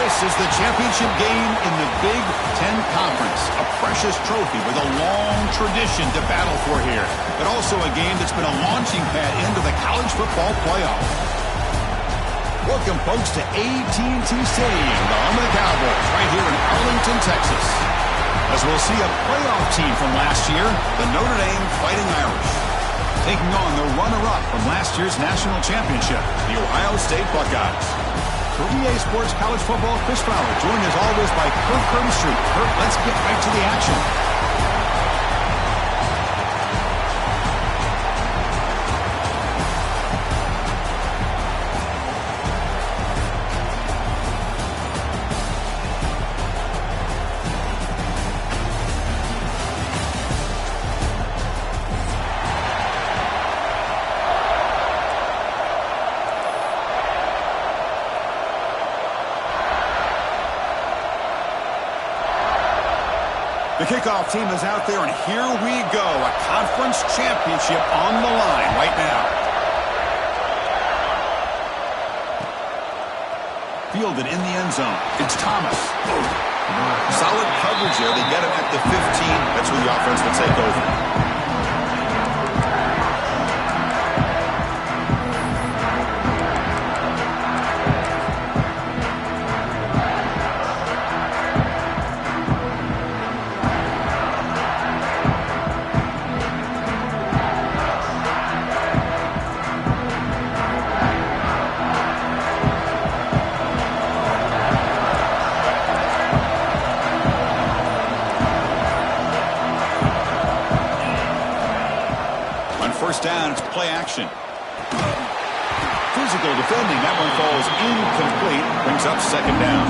This is the championship game in the Big Ten Conference. A precious trophy with a long tradition to battle for here. But also a game that's been a launching pad into the college football playoff. Welcome, folks, to AT&T Stadium, the home of the Cowboys, right here in Arlington, Texas. As we'll see a playoff team from last year, the Notre Dame Fighting Irish, taking on the runner-up from last year's national championship, the Ohio State Buckeyes. For EA Sports College Football, Chris Fowler, joined as always by Kirk Street. Kirk, let's get right to the action. The kickoff team is out there, and here we go. A conference championship on the line right now. Fielded in the end zone. It's Thomas. Solid coverage there. They get him at the 15. That's where the offense will take over. First down, it's play action. Physical defending. That one falls incomplete. Brings up second down.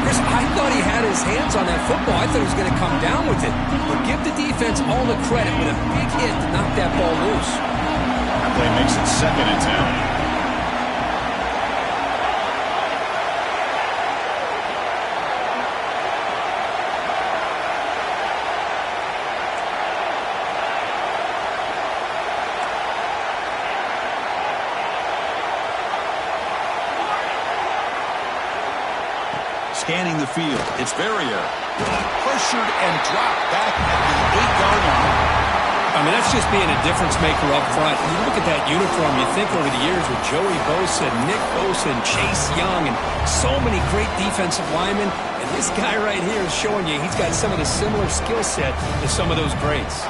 Chris, I thought he had his hands on that football. I thought he was going to come down with it. But give the defense all the credit with a big hit to knock that ball loose. That play makes it 2nd and 10. Scanning the field. It's Verrier. Pressured and dropped back at the 8-yard line. I mean, that's just being a difference maker up front. You look at that uniform, you think over the years with Joey Bosa, Nick Bosa, and Chase Young, and so many great defensive linemen. And this guy right here is showing you he's got some of the similar skill set to some of those greats.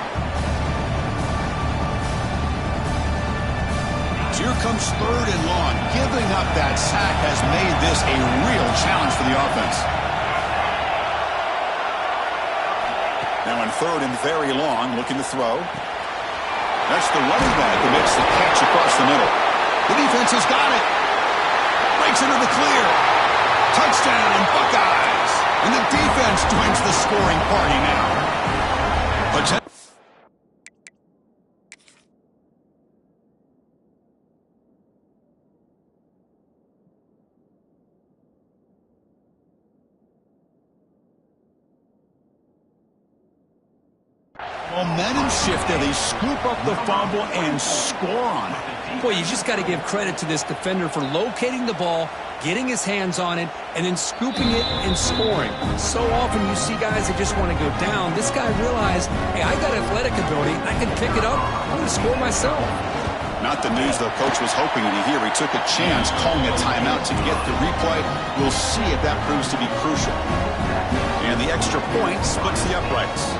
Here comes 3rd and long. Giving up that sack has made this a real challenge for the offense. Now in 3rd and very long, looking to throw. That's the running back who makes the catch across the middle. The defense has got it. Breaks into the clear. Touchdown, Buckeyes. And the defense joins the scoring party now. Momentum shift there. They scoop up the fumble and score on it. Boy, you just got to give credit to this defender for locating the ball, getting his hands on it, and then scooping it and scoring. So often you see guys that just want to go down. This guy realized, hey, I got athletic ability. I can pick it up. I'm going to score myself. Not the news the coach was hoping to hear. He took a chance calling a timeout to get the replay. We'll see if that proves to be crucial. And the extra point splits the uprights.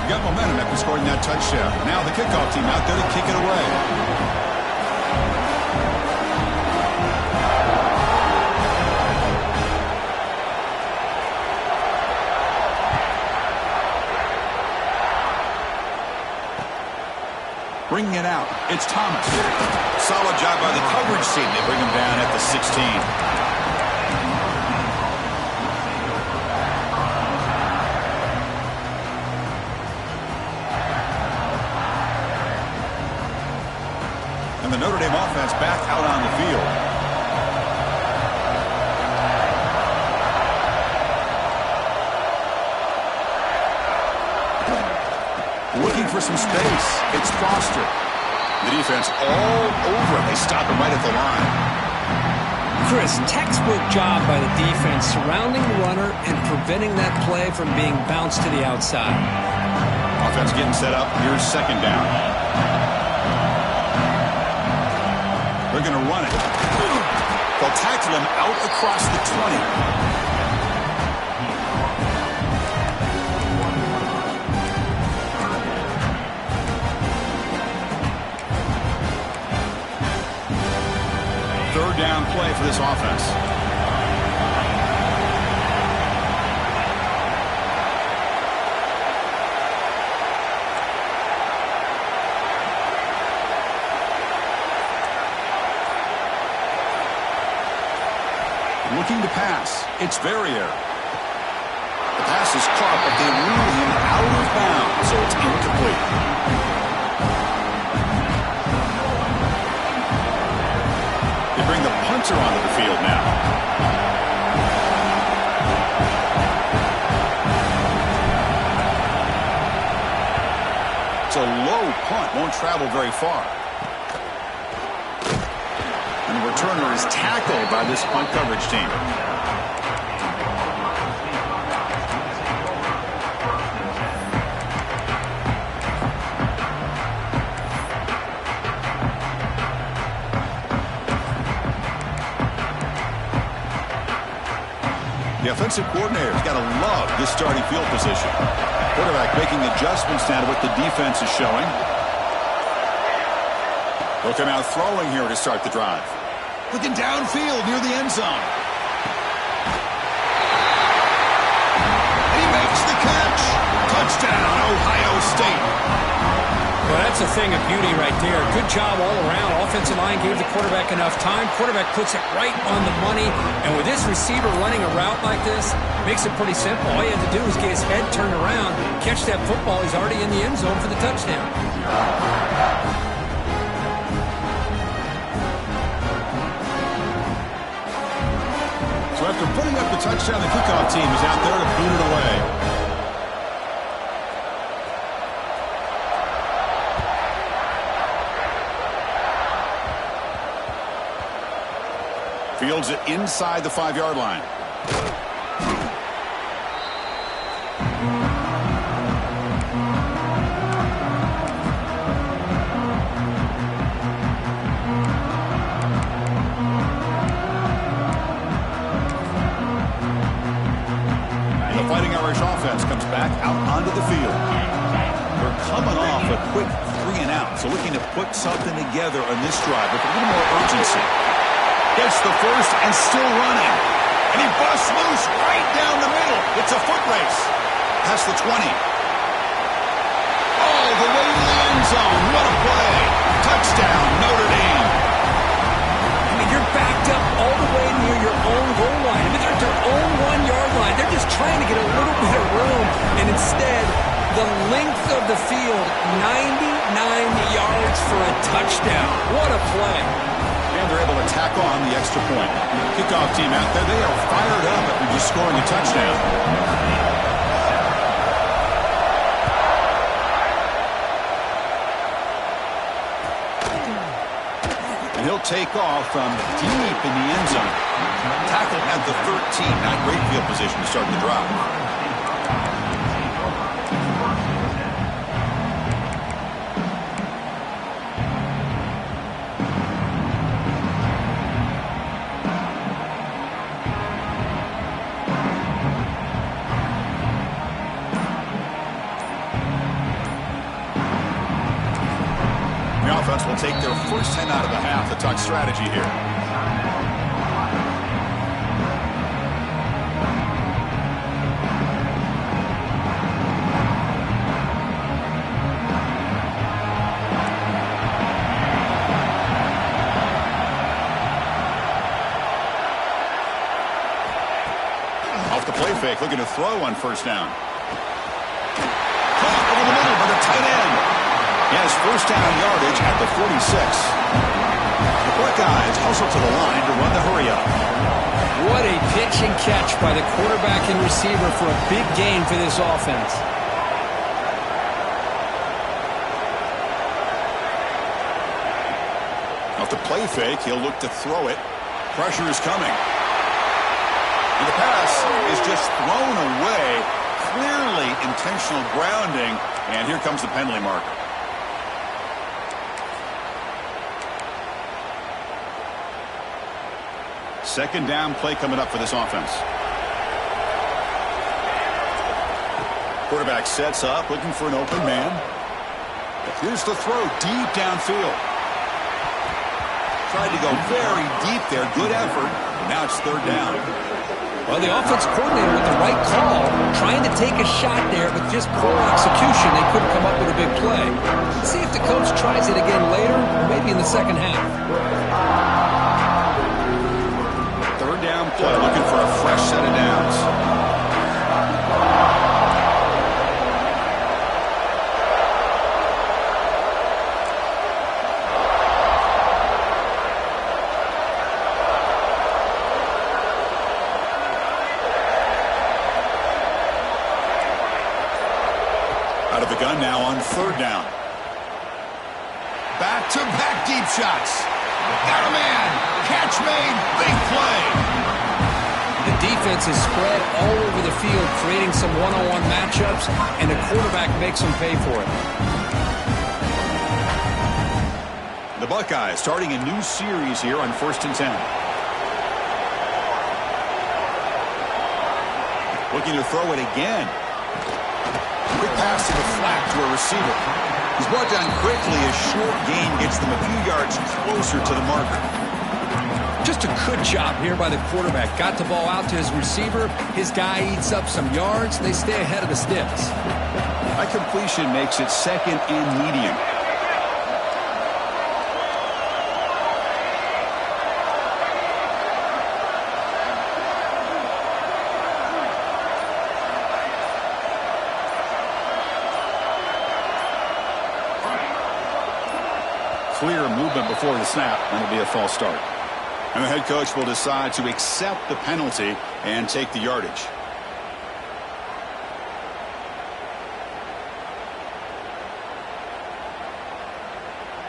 Got momentum after scoring that touchdown. Now the kickoff team out there to kick it away. Bringing it out. It's Thomas. Solid job by the coverage team. They bring him down at the 16. The Notre Dame offense back out on the field. Looking for some space. It's Foster. The defense all over him. They stop him right at the line. Chris, textbook job by the defense surrounding the runner and preventing that play from being bounced to the outside. Offense getting set up. Here's second down. They're going to run it. They'll tackle him out across the 20. Third down play for this offense. Looking to pass. It's Verrier. The pass is caught, but they rule him out of bounds, so it's incomplete. They bring the punter onto the field now. It's a low punt, won't travel very far. And the returner is tackled by this punt coverage team. The offensive coordinator's got to love this starting field position. Quarterback making adjustments now to what the defense is showing. They'll come out throwing here to start the drive. Looking downfield near the end zone. And he makes the catch. Touchdown, Ohio State. Well, that's a thing of beauty right there. Good job all around. Offensive line gave the quarterback enough time. Quarterback puts it right on the money. And with this receiver running a route like this, makes it pretty simple. All you have to do is get his head turned around, catch that football. He's already in the end zone for the touchdown. So after putting up the touchdown, the kickoff team is out there to boot it away. Fields it inside the 5-yard line. And the Fighting Irish offense comes back out onto the field. We're coming off a quick 3-and-out, so looking to put something together on this drive with a little more urgency. Gets the first and still running. And he busts loose right down the middle. It's a foot race. Past the 20. All the way to the end zone. What a play. Touchdown, Notre Dame. I mean, you're backed up all the way near your own goal line. I mean, they're at their own 1-yard line. They're just trying to get a little bit of room. And instead, the length of the field, 99 yards for a touchdown. What a play. And they're able to tack on the extra point. Kickoff team out there, they are fired up after just scoring a touchdown. And he'll take off from deep in the end zone. Tackled at the 13. Not great field position to start the drive. Offense will take their first 10 out of the half to talk strategy here. Off the play fake, looking to throw on first down. Caught over the middle by the tight end. He has first down yardage at the 46. The Buckeyes hustle to the line to run the hurry-up. What a pitch and catch by the quarterback and receiver for a big gain for this offense. Off the play fake, he'll look to throw it. Pressure is coming. And the pass is just thrown away. Clearly intentional grounding. And here comes the penalty marker. Second down play coming up for this offense. Quarterback sets up, looking for an open man. Here's the throw, deep downfield. Tried to go very deep there. Good effort. Now it's third down. Well, the offense coordinator with the right call, trying to take a shot there, but just poor execution. They couldn't come up with a big play. Let's see if the coach tries it again later, or maybe in the second half. Third down play, looking for a fresh set of downs. Out of the gun now on third down. Back-to-back deep shots. Got a man. Catch made. Big play. The defense is spread all over the field, creating some one-on-one matchups, and the quarterback makes them pay for it. The Buckeyes starting a new series here on 1st and 10. Looking to throw it again. Quick pass to the flat to a receiver. He's brought down quickly. A short gain gets them a few yards closer to the marker. Just a good job here by the quarterback. Got the ball out to his receiver. His guy eats up some yards. They stay ahead of the sticks. That completion makes it second and medium. Clear movement before the snap, and it'll be a false start. And the head coach will decide to accept the penalty and take the yardage.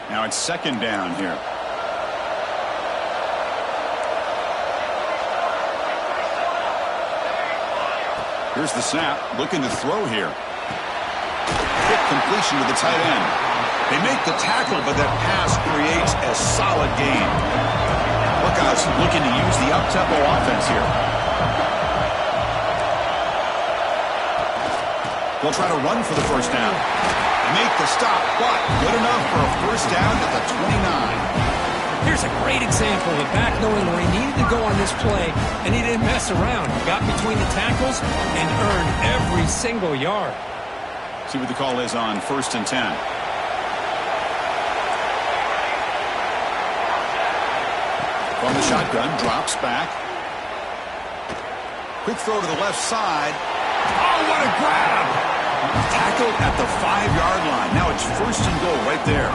Now it's second down here. Here's the snap, looking to throw here. Quick completion to the tight end. They make the tackle, but that pass creates a solid gain. Buckeyes looking to use the up-tempo offense here. They'll try to run for the first down. They make the stop, but good enough for a first down at the 29. Here's a great example of the back knowing where he needed to go on this play, and he didn't mess around. He got between the tackles and earned every single yard. See what the call is on 1st and 10. From the shotgun, drops back. Quick throw to the left side. Oh, what a grab! Tackled at the 5-yard line. Now it's 1st and goal right there.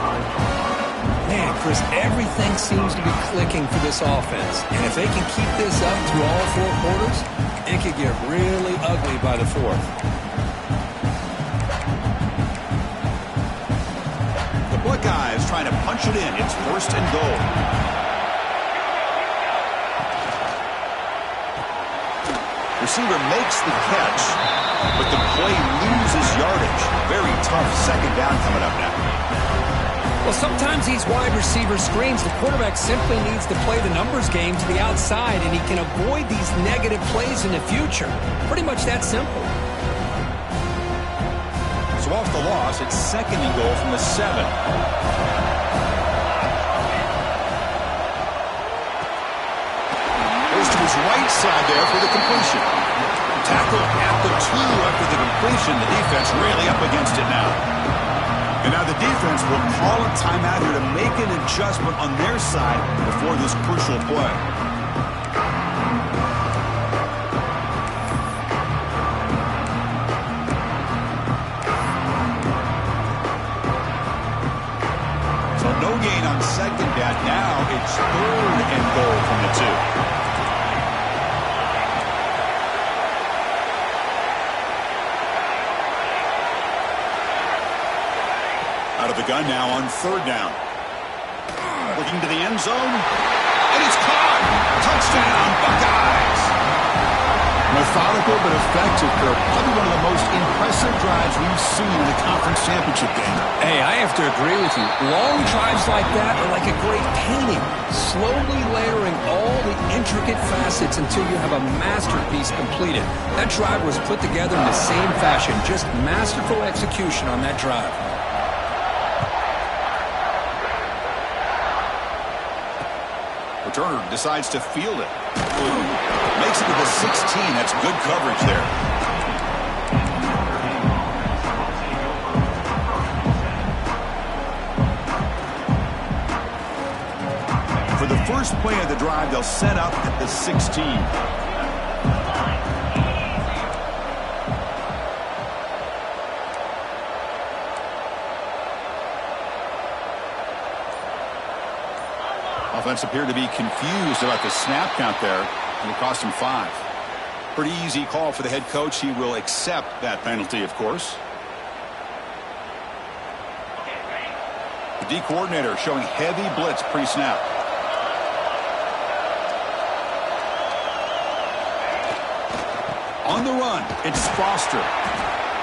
Man, Chris, everything seems to be clicking for this offense. And if they can keep this up through all 4 quarters, it could get really ugly by the 4th. The Buckeyes trying to punch it in. It's 1st and goal. Receiver makes the catch, but the play loses yardage. Very tough second down coming up now. Well, sometimes these wide receiver screens, the quarterback simply needs to play the numbers game to the outside, and he can avoid these negative plays in the future. Pretty much that simple. So off the loss, it's 2nd and goal from the 7. To his right side there for the completion. Tackle at the 2 after the completion. The defense really up against it now. And now the defense will call a timeout here to make an adjustment on their side before this crucial play. So no gain on second down. Now it's 3rd and goal from the 2. Out of the gun now on 3rd down. Looking to the end zone. And it's caught. Touchdown, Buckeyes! Methodical but effective, Kirk. Probably one of the most impressive drives we've seen in a conference championship game. Hey, I have to agree with you. Long drives like that are like a great painting, slowly layering all the intricate facets until you have a masterpiece completed. That drive was put together in the same fashion, just masterful execution on that drive. Returner decides to field it. Makes it to the 16. That's good coverage there. For the first play of the drive, they'll set up at the 16. Offense appeared to be confused about the snap count there, and it cost him 5. Pretty easy call for the head coach. He will accept that penalty, of course. The D coordinator showing heavy blitz pre-snap. On the run, it's Foster.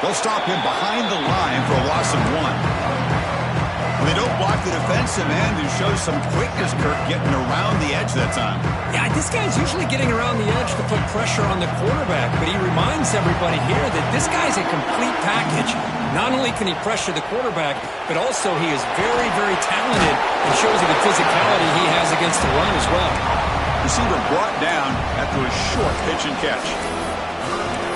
They'll stop him behind the line for a loss of 1. They don't block the defensive end and show some quickness, Kirk, getting around the edge that time. Yeah, this guy's usually getting around the edge to put pressure on the quarterback, but he reminds everybody here that this guy's a complete package. Not only can he pressure the quarterback, but also he is very, very talented and shows you the physicality he has against the run as well. Receiver brought down after a short pitch and catch.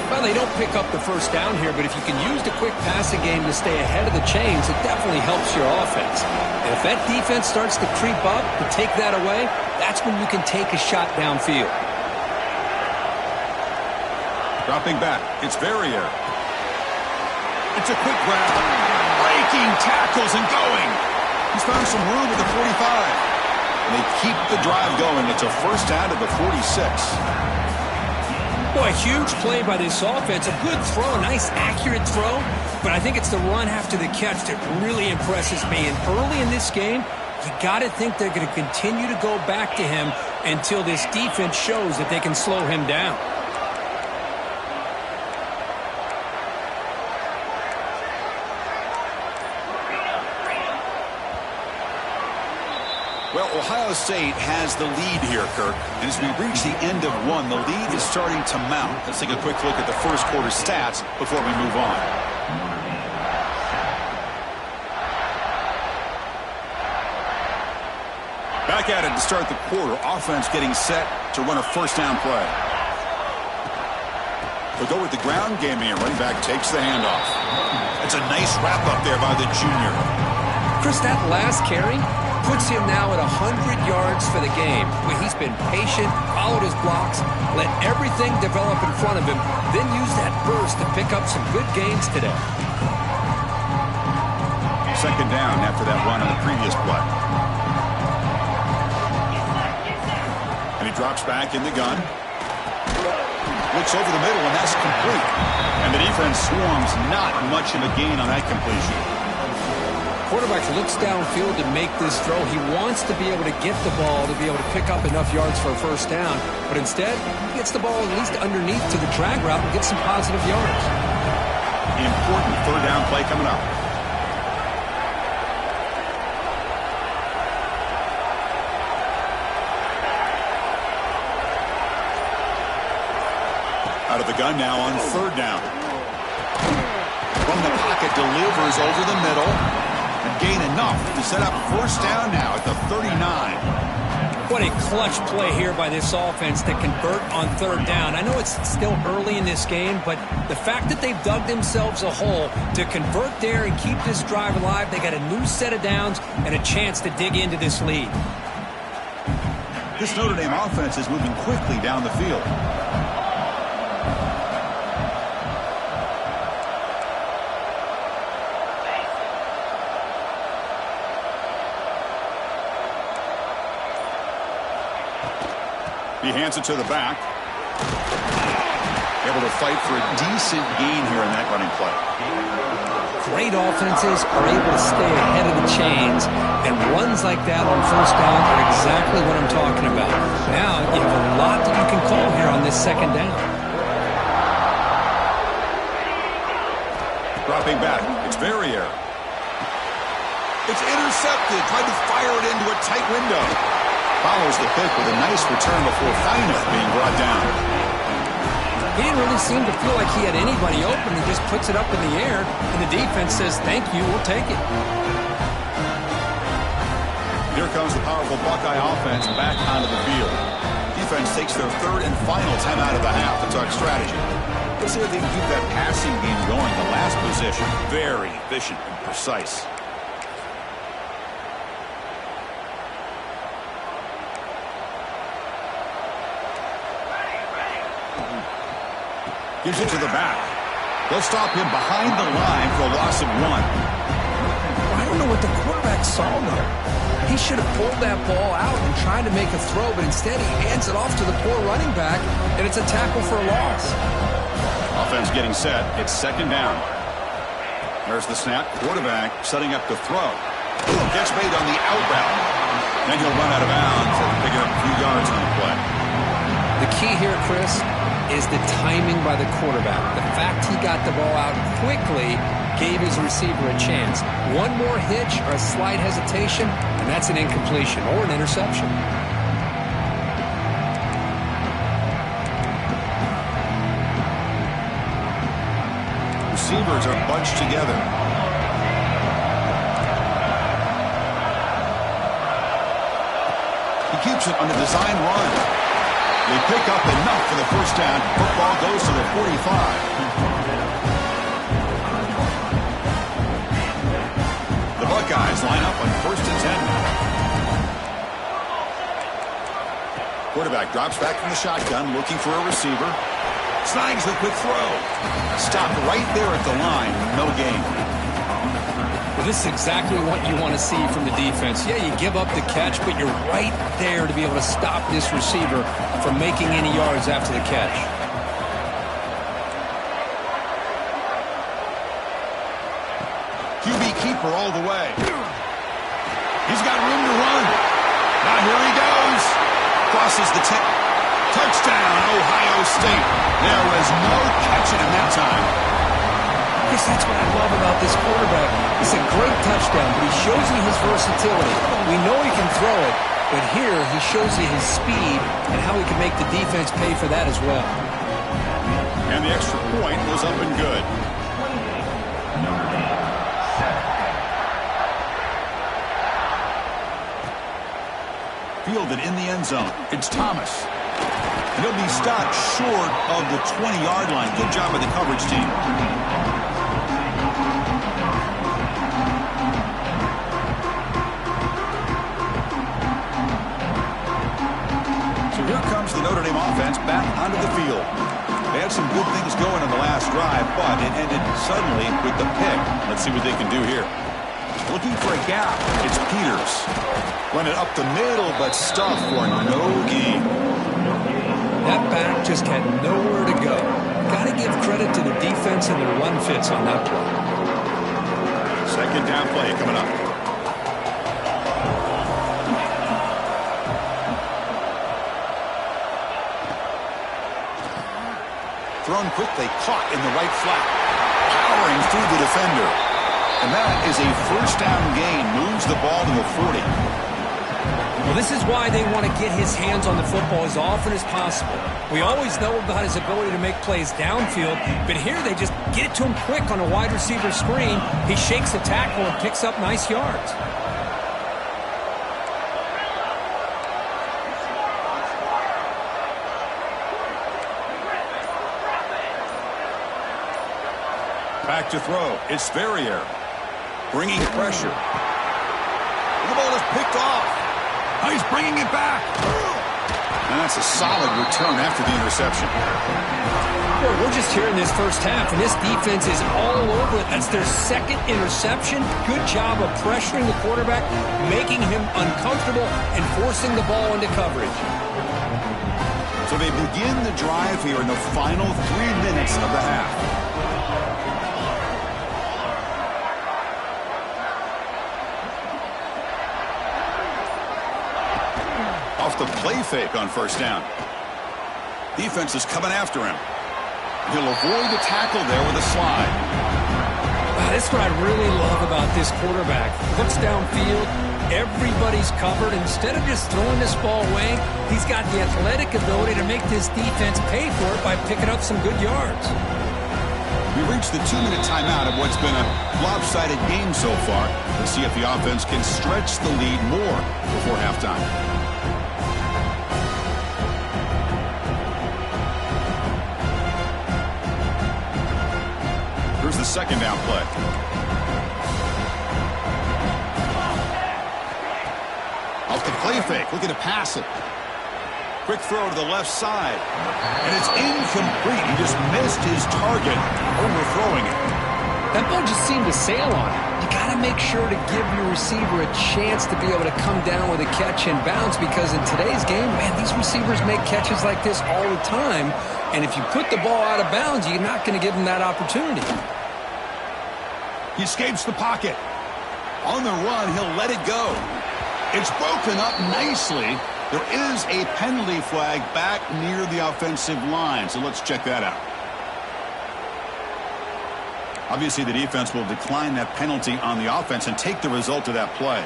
Well, they don't pick up the first down here, but if you can use the quick passing game to stay ahead of the chains, it definitely helps your offense. And if that defense starts to creep up to take that away, that's when you can take a shot downfield. Dropping back, it's Verrier. It's a quick grab. Breaking tackles and going. He's found some room at the 45. And they keep the drive going. It's a first down to the 46. Boy, a huge play by this offense. A good throw, a nice accurate throw. But I think it's the run after the catch that really impresses me. And early in this game, you got to think they're going to continue to go back to him until this defense shows that they can slow him down. Well, Ohio State has the lead here, Kirk. And as we reach the end of 1, the lead is starting to mount. Let's take a quick look at the first quarter stats before we move on. Back at it to start the quarter. Offense getting set to run a first down play. They'll go with the ground game here. Running back takes the handoff. It's a nice wrap up there by the junior. Chris, that last carry puts him now at 100 yards for the game, where he's been patient, followed his blocks, let everything develop in front of him, then use that burst to pick up some good gains today. Second down after that run on the previous play. And he drops back in the gun. Looks over the middle, and that's complete. And the defense swarms, not much of a gain on that completion. Quarterback looks downfield to make this throw. He wants to be able to get the ball to be able to pick up enough yards for a first down. But instead, he gets the ball at least underneath to the drag route and gets some positive yards. Important third down play coming up. Out of the gun now on third down. From the pocket, delivers over the middle. And gain enough to set up first down now at the 39. What a clutch play here by this offense to convert on third down. I know it's still early in this game, but the fact that they've dug themselves a hole to convert there and keep this drive alive, they got a new set of downs and a chance to dig into this lead. This Notre Dame offense is moving quickly down the field. He hands it to the back. Able to fight for a decent gain here in that running play. Great offenses are able to stay ahead of the chains, and runs like that on first down are exactly what I'm talking about. Now you have a lot that you can call here on this second down. Dropping back, it's Verrier. It's intercepted, tried to fire it into a tight window. Follows the pick with a nice return before finally being brought down. He didn't really seem to feel like he had anybody open. He just puts it up in the air, and the defense says, thank you, we'll take it. Here comes the powerful Buckeye offense back onto the field. Defense takes their third and final timeout of the half to talk strategy. Let's see if they can keep that passing game going. The last position, very efficient and precise. Gives it to the back. They'll stop him behind the line for a loss of 1. I don't know what the quarterback saw there. He should have pulled that ball out and tried to make a throw, but instead he hands it off to the poor running back, and it's a tackle for a loss. Offense getting set. It's second down. There's the snap. Quarterback setting up to throw. Gets made on the out route. Then he'll run out of bounds and pick up a few yards on the play. The key here, Chris, is the timing by the quarterback. The fact he got the ball out quickly gave his receiver a chance. One more hitch or a slight hesitation, and that's an incompletion or an interception. Receivers are bunched together. He keeps it on the design run. They pick up enough for the first down. Football goes to the 45. The Buckeyes line up on 1st and 10. Quarterback drops back from the shotgun, looking for a receiver. Snags the quick throw. Stopped right there at the line. No gain. Well, this is exactly what you want to see from the defense. Yeah, you give up the catch, but you're right there to be able to stop this receiver from making any yards after the catch. QB keeper all the way. He's got room to run. Now here he goes. Crosses the 10. Touchdown, Ohio State. There was no catching him that time. Chris, that's what I love about this quarterback. It's a great touchdown, but he shows you his versatility. We know he can throw it, but here he shows you his speed and how he can make the defense pay for that as well. And the extra point was up and good. Fielded in the end zone. It's Thomas. And he'll be stopped short of the 20-yard line. Good job by the coverage team. Here comes the Notre Dame offense back onto the field. They had some good things going in the last drive, but it ended suddenly with the pick. Let's see what they can do here. Looking for a gap. It's Peters. Run it up the middle, but stuffed for no gain. That back just had nowhere to go. Got to give credit to the defense and the run fits on that play. Second down play coming up. Thrown quickly, caught in the right flat. Powering through the defender. And that is a first down gain. Moves the ball to the 40. Well, this is why they want to get his hands on the football as often as possible. We always know about his ability to make plays downfield, but here they just get it to him quick on a wide receiver screen. He shakes the tackle and picks up nice yards. Back to throw. It's Verrier. Bringing pressure. The ball is picked off. Now he's bringing it back. And that's a solid return after the interception. Boy, we're just here in this first half, and this defense is all over it. That's their second interception. Good job of pressuring the quarterback, making him uncomfortable, and forcing the ball into coverage. So they begin the drive here in the final 3 minutes of the half. the play fake on first down. Defense is coming after him. He'll avoid the tackle there with a slide. Wow, that's what I really love about this quarterback. Looks downfield, everybody's covered. Instead of just throwing this ball away, he's got the athletic ability to make this defense pay for it by picking up some good yards. We reached the 2-minute timeout of what's been a lopsided game so far. Let's see if the offense can stretch the lead more before halftime. Here's the second down play. Off the play fake, looking to pass it. Quick throw to the left side. And it's incomplete. He just missed his target, overthrowing it. That ball just seemed to sail on it. You got to make sure to give your receiver a chance to be able to come down with a catch and bounce, because in today's game, man, these receivers make catches like this all the time. And if you put the ball out of bounds, you're not going to give them that opportunity. He escapes the pocket. On the run, he'll let it go. It's broken up nicely. There is a penalty flag back near the offensive line, so let's check that out. Obviously, the defense will decline that penalty on the offense and take the result of that play.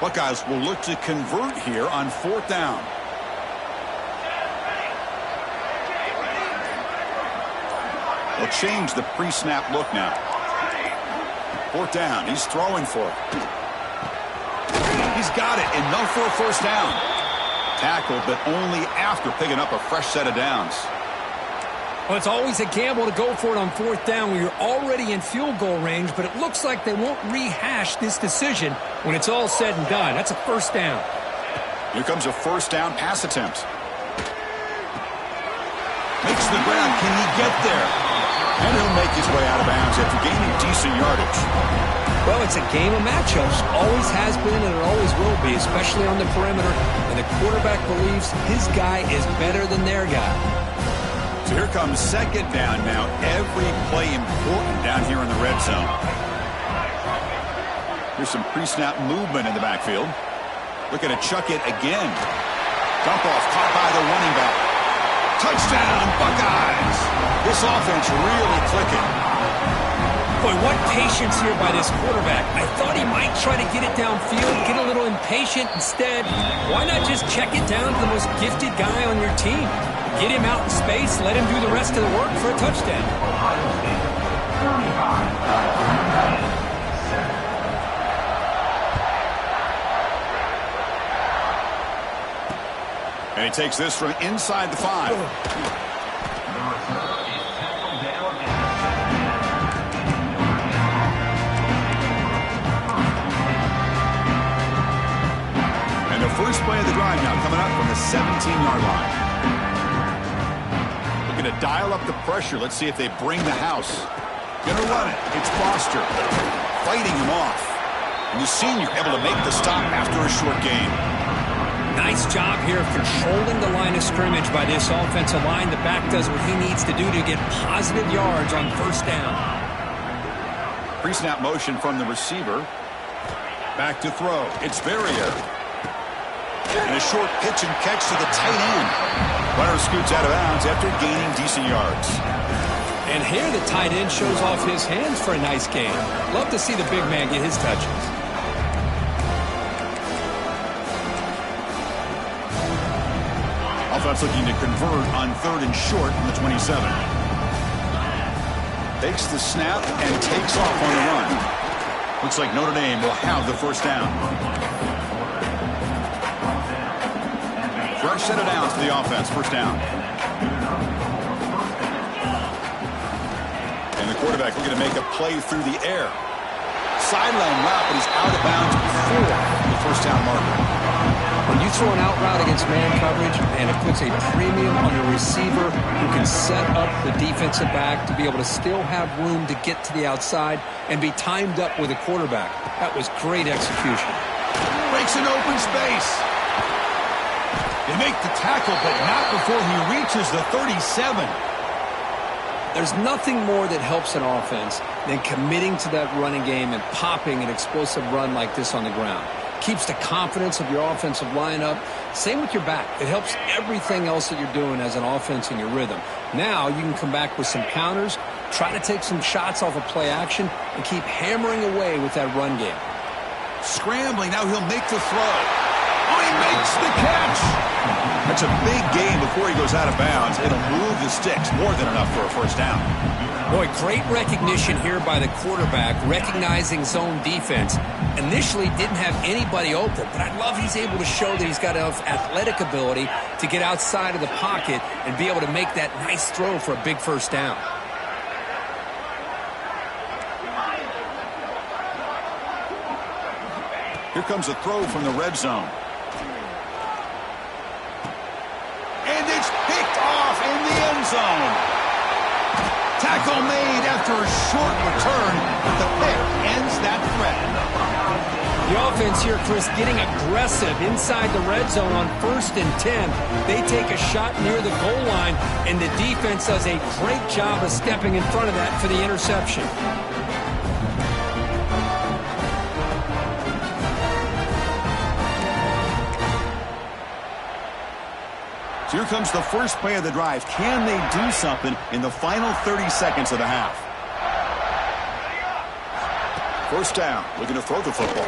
Buckeyes will look to convert here on fourth down. They'll change the pre-snap look now. Fourth down. He's throwing for it. He's got it. Enough for a first down. Tackled, but only after picking up a fresh set of downs. Well, it's always a gamble to go for it on fourth down when you're already in field goal range, but it looks like they won't rehash this decision when it's all said and done. That's a first down. Here comes a first down pass attempt. Makes the ground. Can he get there? And he'll make his way out of bounds after gaining decent yardage. Well, it's a game of matchups. Always has been, and it always will be, especially on the perimeter. And the quarterback believes his guy is better than their guy. So here comes second down now. Every play important down here in the red zone. Here's some pre-snap movement in the backfield. Looking to chuck it again. Dump off, caught by the running back. Touchdown, Buckeyes! This offense really clicking. Boy, what patience here by this quarterback. I thought he might try to get it downfield, get a little impatient. Instead, why not just check it down to the most gifted guy on your team? Get him out in space, let him do the rest of the work for a touchdown. And he takes this from inside the 5. And the first play of the drive now coming up from the 17-yard line. Looking to dial up the pressure. Let's see if they bring the house. Gonna run it. It's Foster fighting him off. And the senior able to make the stop after a short gain. Nice job here of controlling the line of scrimmage by this offensive line. The back does what he needs to do to get positive yards on first down. Pre-snap motion from the receiver. Back to throw. It's Verrier. And a short pitch and catch to the tight end. Runner scoots out of bounds after gaining decent yards. And here the tight end shows off his hands for a nice gain. Love to see the big man get his touches. Offense looking to convert on third and short from the 27. Takes the snap and takes off on the run. Looks like Notre Dame will have the first down. Fresh set of downs for the offense. First down. And the quarterback looking to make a play through the air. Sideline route, but he's out of bounds before the first down marker. When you throw an out route against man coverage, and it puts a premium on the receiver who can set up the defensive back to be able to still have room to get to the outside and be timed up with a quarterback. That was great execution. Breaks an open space. They make the tackle, but not before he reaches the 37. There's nothing more that helps an offense than committing to that running game and popping an explosive run like this on the ground. Keeps the confidence of your offensive lineup. Same with your back. It helps everything else that you're doing as an offense in your rhythm. Now you can come back with some counters, try to take some shots off of play action, and keep hammering away with that run game. Scrambling, now he'll make the throw. Oh, he makes the catch! That's a big gain before he goes out of bounds. It'll move the sticks, more than enough for a first down. Boy, great recognition here by the quarterback, recognizing zone defense. Initially didn't have anybody open, but I love he's able to show that he's got enough athletic ability to get outside of the pocket and be able to make that nice throw for a big first down. Here comes a throw from the red zone. And it's picked off in the end zone. Tackle made after a short return, but the pick ends that threat. The offense here, Chris, getting aggressive inside the red zone on 1st and 10. They take a shot near the goal line, and the defense does a great job of stepping in front of that for the interception. So here comes the first play of the drive. Can they do something in the final 30 seconds of the half? First down, looking to throw the football.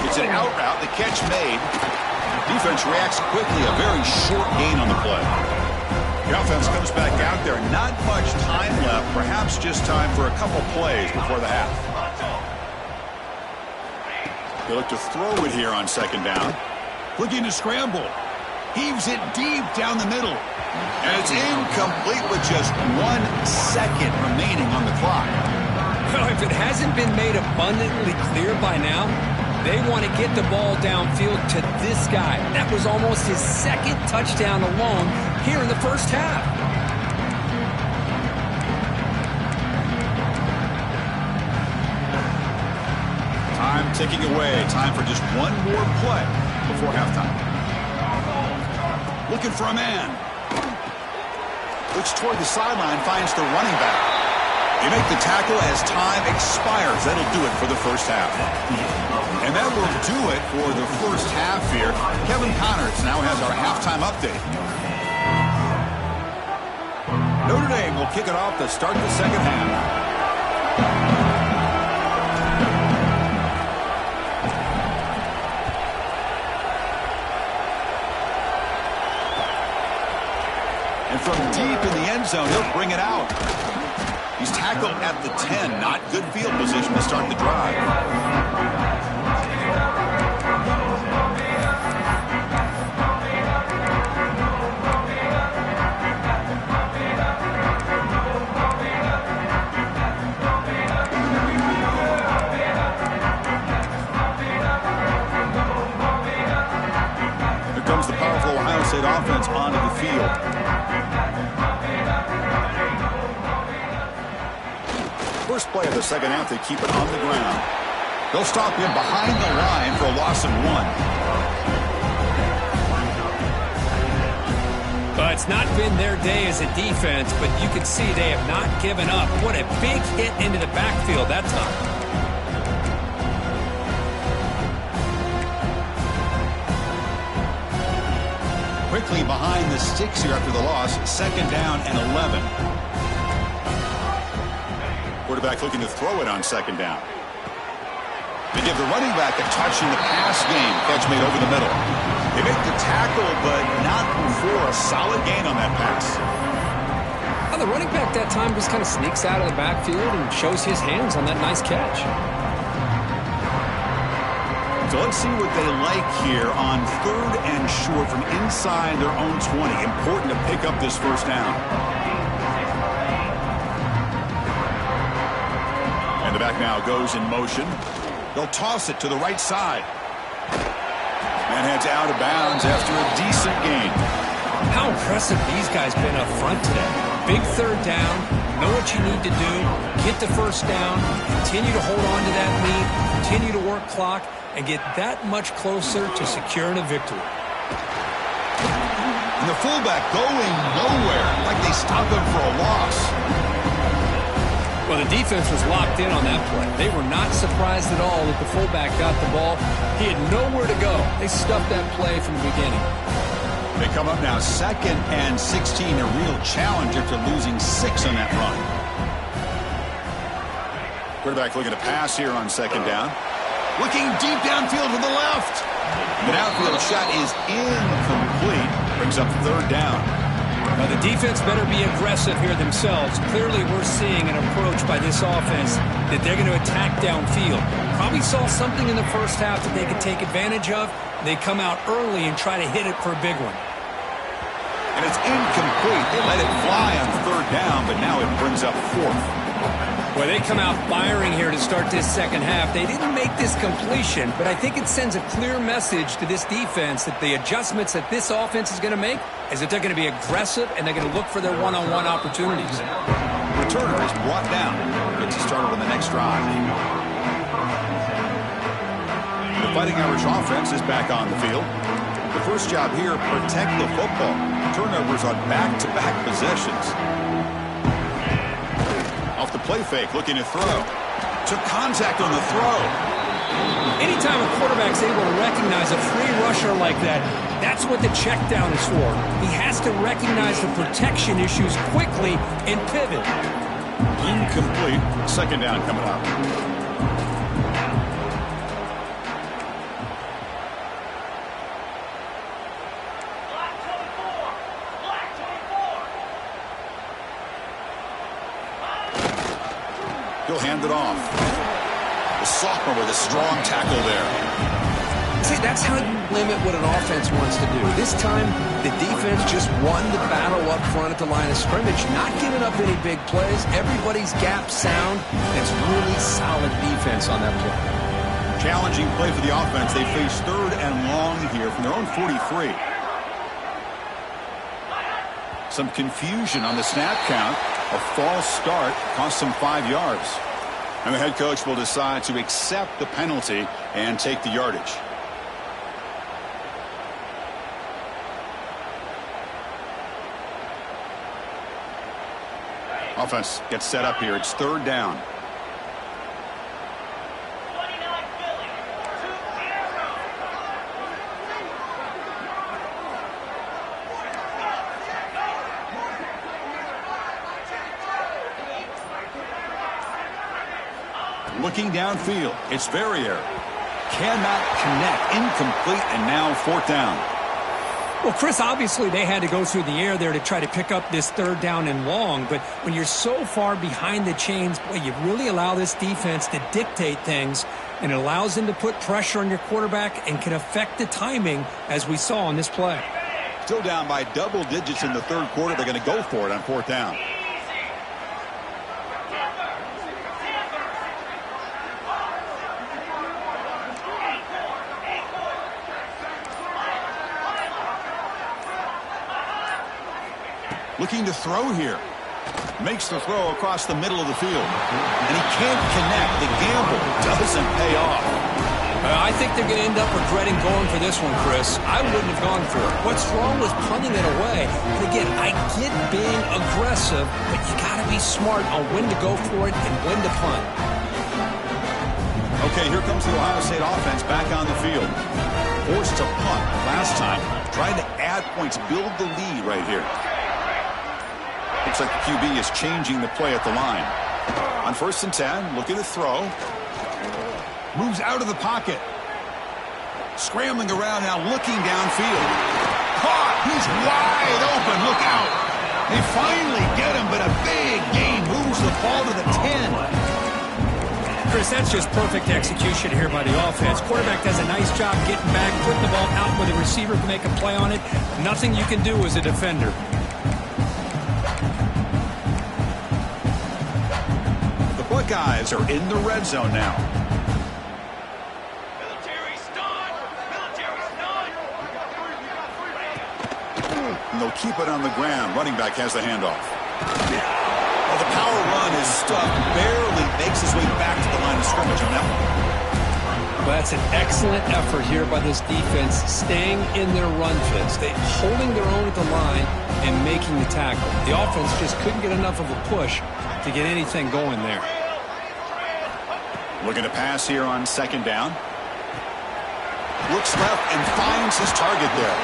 It's an out route, the catch made. Defense reacts quickly, a very short gain on the play. The offense comes back out there, not much time left, perhaps just time for a couple plays before the half. They look to throw it here on second down. Looking to scramble. Heaves it deep down the middle. And it's incomplete with just 1 second remaining on the clock. Well, if it hasn't been made abundantly clear by now, they want to get the ball downfield to this guy. That was almost his second touchdown alone here in the first half. Time ticking away. Time for just one more play before halftime. Looking for a man. Looks toward the sideline, finds the running back. They make the tackle as time expires. That'll do it for the first half. And that will do it for the first half here. Kevin Connors now has our halftime update. Notre Dame will kick it off to start the second half. And from deep in the end zone, he'll bring it out. He's tackled at the 10. Not good field position to start the drive. Here comes the powerful Ohio State offense onto the field. First play of the second half, they keep it on the ground. They'll stop him behind the line for a loss of 1. Well, it's not been their day as a defense, but you can see they have not given up. What a big hit into the backfield that time. Quickly behind the sticks here after the loss. Second down and 11. Quarterback looking to throw it on second down. They give the running back a touch in the pass game. Catch made over the middle. They make the tackle, but not for a solid gain on that pass. Well, the running back that time just kind of sneaks out of the backfield and shows his hands on that nice catch. So let's see what they like here on 3rd and short from inside their own 20. Important to pick up this first down. And the back now goes in motion. They'll toss it to the right side. And heads out of bounds after a decent gain. How impressive these guys been up front today. Big third down. Know what you need to do. Get the first down. Continue to hold on to that lead. Continue to work clock. And get that much closer to securing a victory. And the fullback going nowhere, like they stopped him for a loss. Well, the defense was locked in on that play. They were not surprised at all that the fullback got the ball. He had nowhere to go. They stuffed that play from the beginning. They come up now 2nd and 16, a real challenge after losing 6 on that run. Quarterback looking to pass here on 2nd down. Looking deep downfield to the left. The downfield shot is incomplete. Brings up 3rd down. Well, the defense better be aggressive here themselves. Clearly, we're seeing an approach by this offense that they're going to attack downfield. Probably saw something in the first half that they could take advantage of. They come out early and try to hit it for a big one. And it's incomplete. They let it fly on 3rd down, but now it brings up 4th. Well, they come out firing here to start this second half. They didn't make this completion, but I think it sends a clear message to this defense that the adjustments that this offense is going to make is that they're going to be aggressive and they're going to look for their one-on-one opportunities. Returner is brought down. Gets started on the next drive. The Fighting Irish offense is back on the field. The first job here, protect the football. Turnovers on back-to-back possessions. Off the play fake, looking to throw. Took contact on the throw. Anytime a quarterback's able to recognize a free rusher like that, that's what the check down is for. He has to recognize the protection issues quickly and pivot. Incomplete. 2nd down coming up. He'll hand it off. The sophomore with a strong tackle there. See, that's how you limit what an offense wants to do. This time, the defense just won the battle up front at the line of scrimmage, not giving up any big plays. Everybody's gap sound. It's really solid defense on that play. Challenging play for the offense. They face 3rd and long here from their own 43. Some confusion on the snap count. A false start cost them 5 yards. And the head coach will decide to accept the penalty and take the yardage. Offense gets set up here. It's 3rd down. Looking downfield, it's Verrier. Cannot connect, incomplete, and now 4th down. Well, Chris, obviously they had to go through the air there to try to pick up this 3rd down and long, but when you're so far behind the chains, boy, you really allow this defense to dictate things, and it allows them to put pressure on your quarterback and can affect the timing, as we saw on this play. Still down by double digits in the 3rd quarter. They're going to go for it on 4th down. Looking to throw here. Makes the throw across the middle of the field. And he can't connect. The gamble doesn't pay off. I think they're going to end up regretting going for this one, Chris. I wouldn't have gone for it. What's wrong with punting it away? And again, I get being aggressive, but you got to be smart on when to go for it and when to punt. Okay, here comes the Ohio State offense back on the field. Forced to punt last time. Trying to add points, build the lead right here. Looks like the QB is changing the play at the line. On 1st and 10, looking to throw. Moves out of the pocket. Scrambling around now, looking downfield. Caught! He's wide open. Look out! They finally get him, but a big gain moves the ball to the 10. Chris, that's just perfect execution here by the offense. Quarterback does a nice job getting back, putting the ball out where the receiver can make a play on it. Nothing you can do as a defender. Buckeyes are in the red zone now. And they'll keep it on the ground. Running back has the handoff. Well, the power run is stuck. Barely makes his way back to the line of scrimmage on that one. Well, that's an excellent effort here by this defense, staying in their run fits. They holding their own at the line and making the tackle. The offense just couldn't get enough of a push to get anything going there. Looking to pass here on second down. Looks left and finds his target there.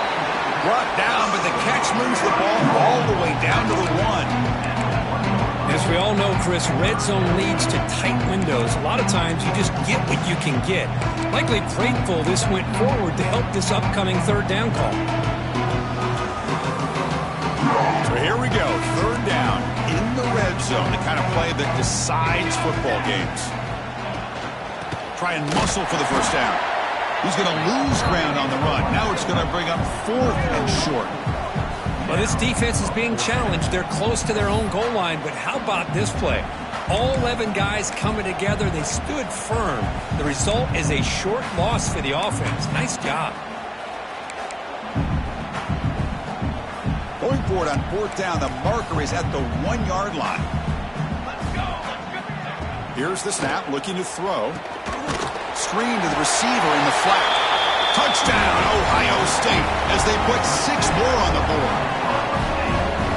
Brought down, but the catch moves the ball all the way down to the 1. As we all know, Chris, red zone leads to tight windows. A lot of times you just get what you can get. Likely grateful this went forward to help this upcoming third down call. So here we go, third down in the red zone, the kind of play that decides football games. Try and muscle for the first down. He's going to lose ground on the run. Now it's going to bring up 4th and short. Well, this defense is being challenged. They're close to their own goal line, but how about this play? All 11 guys coming together. They stood firm. The result is a short loss for the offense. Nice job. Going forward on 4th down, the marker is at the 1-yard line. Here's the snap, looking to throw. Screen to the receiver in the flat. Touchdown, Ohio State, as they put 6 more on the board.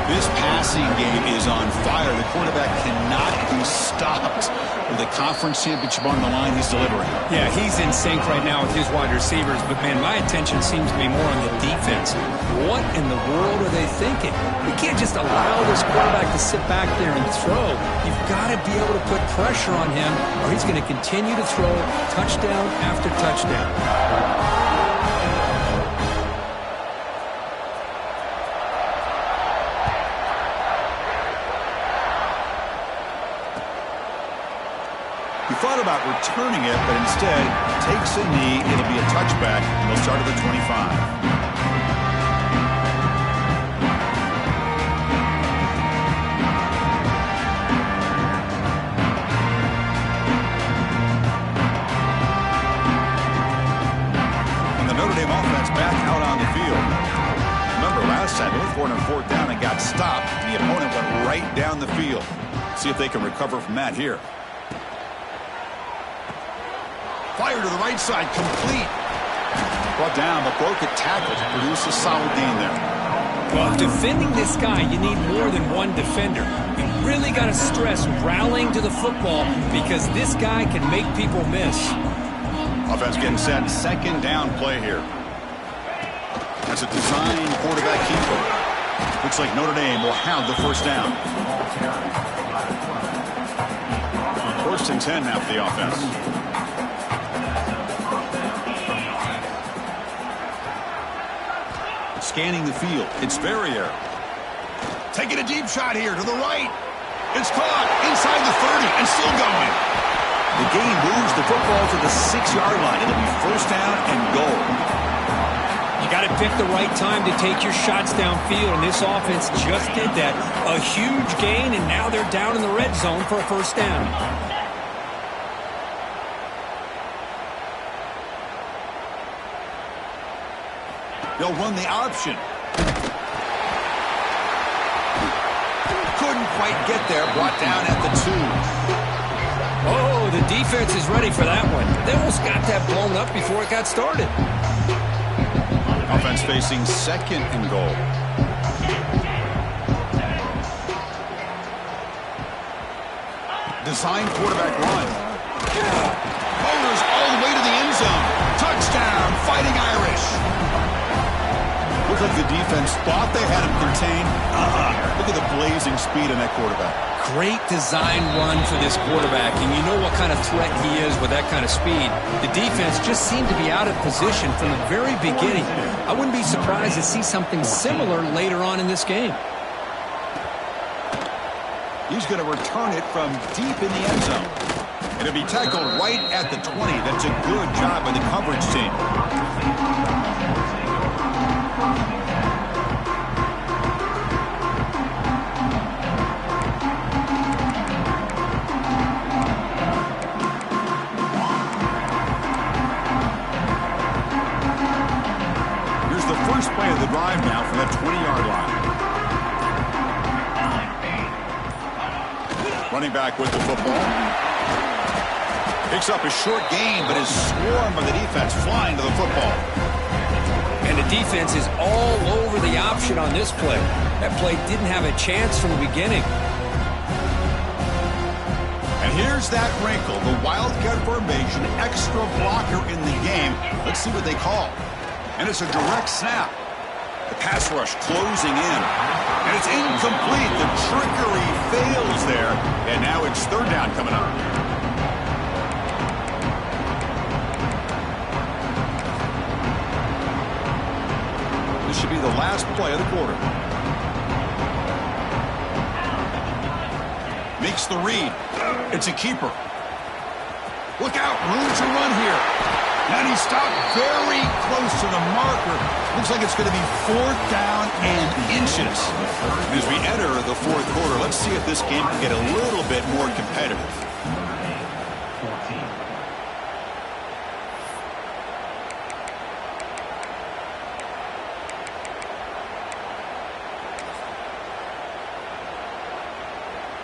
This passing game is on fire. The quarterback cannot be stopped. With the conference championship on the line, he's delivering. Yeah, he's in sync right now with his wide receivers, but, man, my attention seems to be more on the defense. What in the world are they thinking? You can't just allow this quarterback to sit back there and throw. You've got to be able to put pressure on him, or he's going to continue to throw touchdown after touchdown. He thought about returning it, but instead takes a knee. It'll be a touchback, and they'll start at the 25. And the Notre Dame offense back out on the field. Remember, last time they were for it on 4th down and got stopped. The opponent went right down the field. See if they can recover from that here. Fire to the right side, complete. Brought down, but broke a tackle to produce a solid gain there. Well, defending this guy, you need more than one defender. You really got to stress rallying to the football because this guy can make people miss. Offense getting set, second down play here. That's a design quarterback keeper. Looks like Notre Dame will have the first down. 1st and 10 now for the offense. Scanning the field. It's Verrier. Taking a deep shot here to the right. It's caught inside the 30 and still going. The game moves the football to the 6-yard line. It'll be first down and goal. You got to pick the right time to take your shots downfield, and this offense just did that. A huge gain, and now they're down in the red zone for a first down. They'll run the option. Couldn't quite get there. Brought down at the 2. Oh, the defense is ready for that one. They almost got that blown up before it got started. Offense facing second and goal. Design quarterback run. Motors all the way to the end zone. Touchdown, Fighting Irish. Looked like the defense thought they had him contained. Look at the blazing speed in that quarterback. Great design run for this quarterback, and you know what kind of threat he is with that kind of speed. The defense just seemed to be out of position from the very beginning. I wouldn't be surprised to see something similar later on in this game. He's going to return it from deep in the end zone. And it'll be tackled right at the 20. That's a good job by the coverage team. First play of the drive now from that 20-yard line. Running back with the football. Picks up a short gain, but is swarmed by the defense flying to the football. And the defense is all over the option on this play. That play didn't have a chance from the beginning. And here's that wrinkle, the Wildcat formation, extra blocker in the game. Let's see what they call. And it's a direct snap. The pass rush closing in. And it's incomplete. The trickery fails there. And now it's third down coming up. This should be the last play of the quarter. Makes the read. It's a keeper. Look out, room to run here. And he stopped very close to the marker. Looks like it's going to be fourth down and inches. As we enter the fourth quarter, let's see if this game can get a little bit more competitive.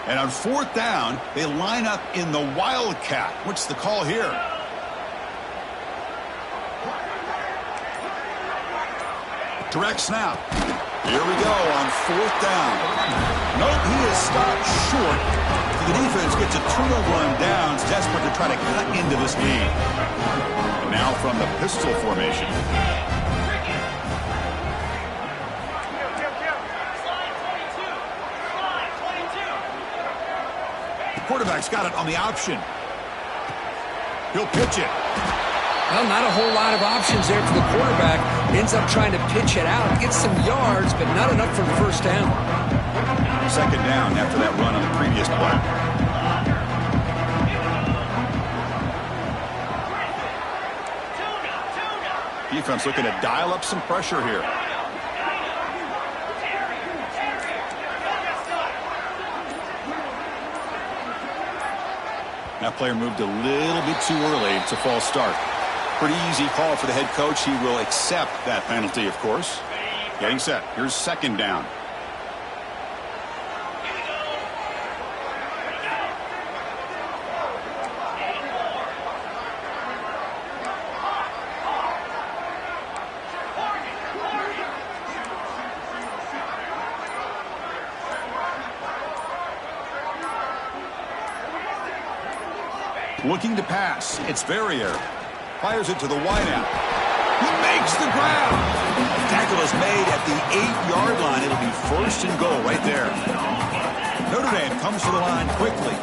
And on fourth down, they line up in the Wildcat. What's the call here? Direct snap. Here we go on fourth down. Nope, he is stopped short. So the defense gets a turnover on downs, desperate to try to cut into this lead. And now from the pistol formation. Quarterback's got it on the option. He'll pitch it. Well, not a whole lot of options there for the quarterback. Ends up trying to pitch it out, gets some yards, but not enough for the first down. Second down after that run on the previous play. Defense looking to dial up some pressure here. That player moved a little bit too early. It's a false start. Pretty easy call for the head coach. He will accept that penalty, of course. Getting set. Here's second down. Looking to pass. It's Verrier. Fires it to the wideout. He makes the grab. Tackle is made at the 8-yard line. It'll be first and goal right there. Notre Dame comes to the line quickly.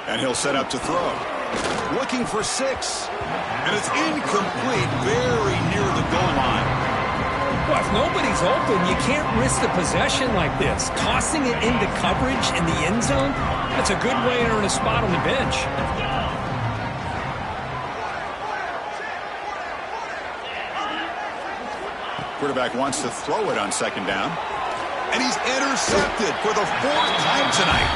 And he'll set up to throw. Looking for 6. And it's incomplete, very near the goal line. Well, if nobody's open, you can't risk the possession like this. Tossing it into coverage in the end zone, that's a good way to earn a spot on the bench. Quarterback wants to throw it on second down. And he's intercepted for the 4th time tonight.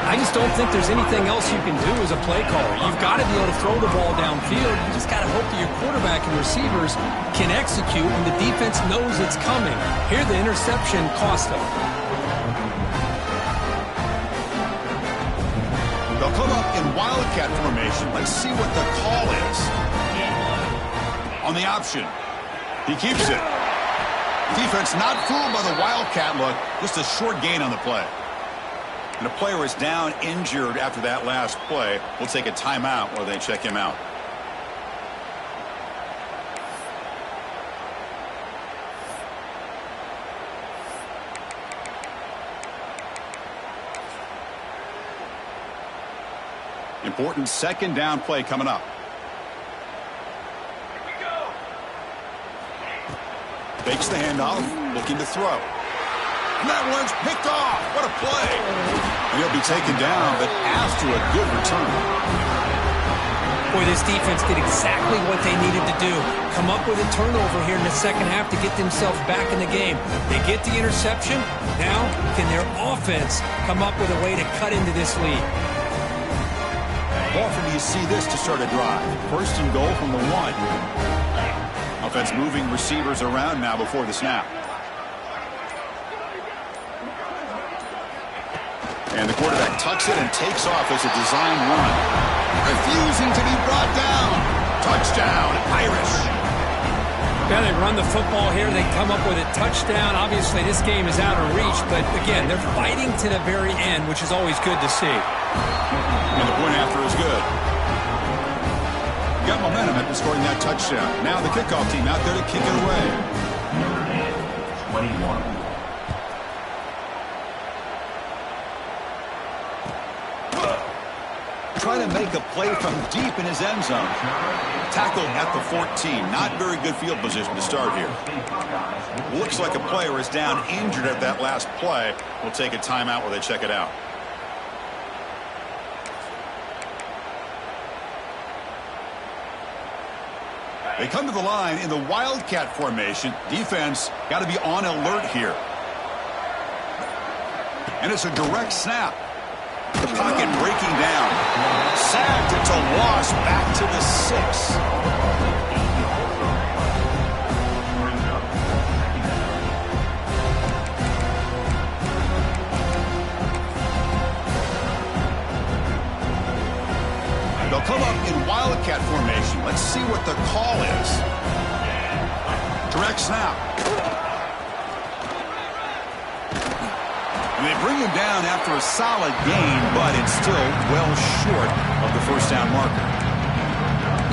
I just don't think there's anything else you can do as a play caller. You've got to be able to throw the ball downfield. You just got to hope that your quarterback and receivers can execute when the defense knows it's coming. Here, the interception cost them. They'll come up in Wildcat formation. Let's see what the call is. On the option. He keeps it. Defense not fooled by the Wildcat look. Just a short gain on the play. And a player is down injured after that last play. We'll take a timeout while they check him out. Important second down play coming up. Fakes the handoff, looking to throw. And that one's picked off. What a play. And he'll be taken down, but after a good return. Boy, this defense did exactly what they needed to do. Come up with a turnover here in the second half to get themselves back in the game. They get the interception. Now, can their offense come up with a way to cut into this lead? How often do you see this to start a drive? First and goal from the 1. A Offense moving receivers around now before the snap. And the quarterback tucks it and takes off as a design run. Refusing to be brought down. Touchdown, Irish. Yeah, they run the football here. They come up with a touchdown. Obviously, this game is out of reach. But, again, they're fighting to the very end, which is always good to see. And the point after is good. Got momentum after scoring that touchdown. Now the kickoff team out there to kick it away. 21. Trying to make a play from deep in his end zone. Tackle at the 14. Not very good field position to start here. Looks like a player is down injured at that last play. We'll take a timeout while they check it out. They come to the line in the Wildcat formation. Defense got to be on alert here. And it's a direct snap. The pocket breaking down. Sacked. It's a loss back to the 6. They'll come up in Wildcat formation. Let's see what the call is. Direct snap. And they bring him down after a solid gain, but it's still well short of the first down marker.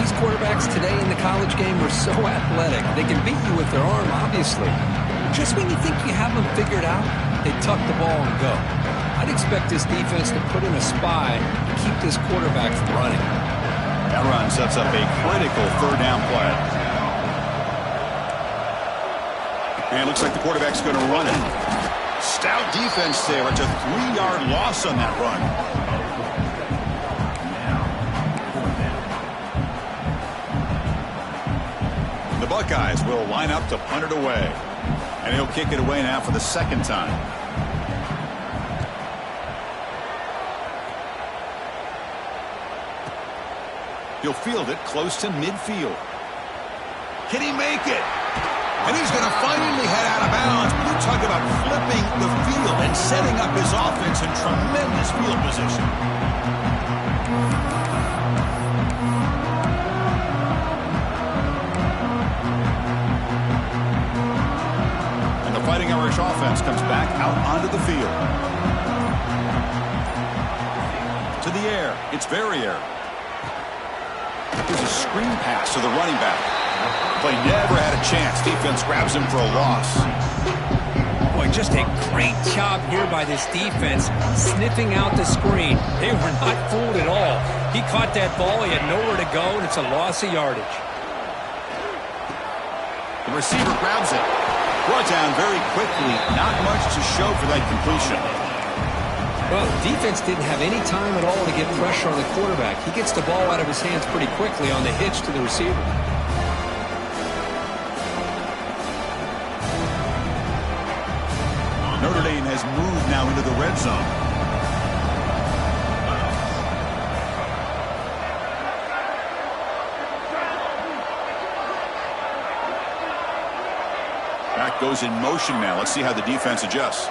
These quarterbacks today in the college game are so athletic. They can beat you with their arm, obviously. Just when you think you have them figured out, they tuck the ball and go. I'd expect this defense to put in a spy and keep this quarterback from running. That run sets up a critical third down play. And it looks like the quarterback's going to run it. Stout defense there. It's a 3-yard loss on that run. The Buckeyes will line up to punt it away. And he'll kick it away now for the second time. He'll field it close to midfield. Can he make it? And he's going to finally head out of bounds. You talk about flipping the field and setting up his offense in tremendous field position. And the Fighting Irish offense comes back out onto the field. To the air. It's very air. Here's a screen pass to the running back. Play never had a chance. Defense grabs him for a loss. Boy, just a great job here by this defense, sniffing out the screen. They were not fooled at all. He caught that ball. He had nowhere to go, and it's a loss of yardage. The receiver grabs it. Brought down very quickly. Not much to show for that completion. Well, the defense didn't have any time at all to get pressure on the quarterback. He gets the ball out of his hands pretty quickly on the hitch to the receiver. Notre Dame has moved now into the red zone. Back goes in motion now. Let's see how the defense adjusts.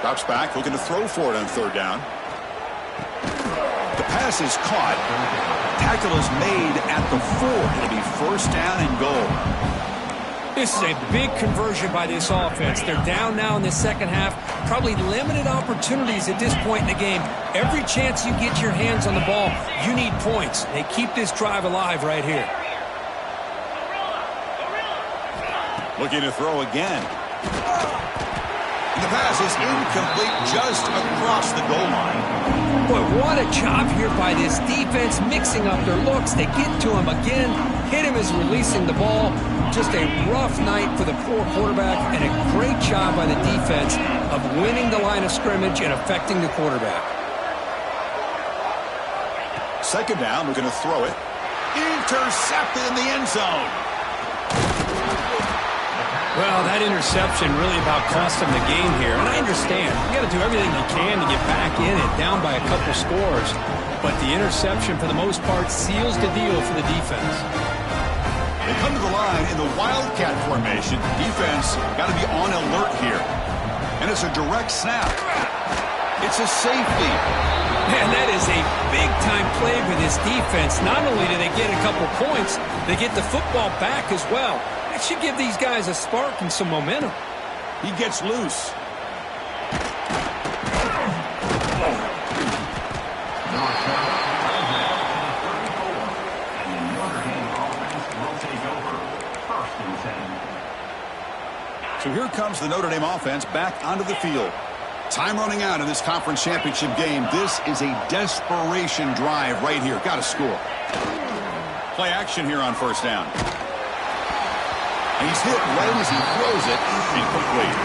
Drops back, looking to throw for it on third down. The pass is caught. Tackle is made at the 4. It'll be first down and goal. This is a big conversion by this offense. They're down now in the second half. Probably limited opportunities at this point in the game. Every chance you get your hands on the ball, you need points. They keep this drive alive right here. Looking to throw again. The pass is incomplete just across the goal line. Boy, what a job here by this defense, mixing up their looks. They get to him again, hit him as releasing the ball. Just a rough night for the poor quarterback, and a great job by the defense of winning the line of scrimmage and affecting the quarterback. Second down, we're going to throw it. Intercepted in the end zone. Well, that interception really about cost him the game here. And I understand. You got to do everything you can to get back in it, down by a couple scores. But the interception, for the most part, seals the deal for the defense. They come to the line in the Wildcat formation. Defense got to be on alert here. And it's a direct snap. It's a safety. Man, that is a big-time play for this defense. Not only do they get a couple points, they get the football back as well. That should give these guys a spark and some momentum. He gets loose. So here comes the Notre Dame offense back onto the field. Time running out in this conference championship game. This is a desperation drive right here. Got to score. Play action here on first down. And he's hit right as he throws it. Incomplete.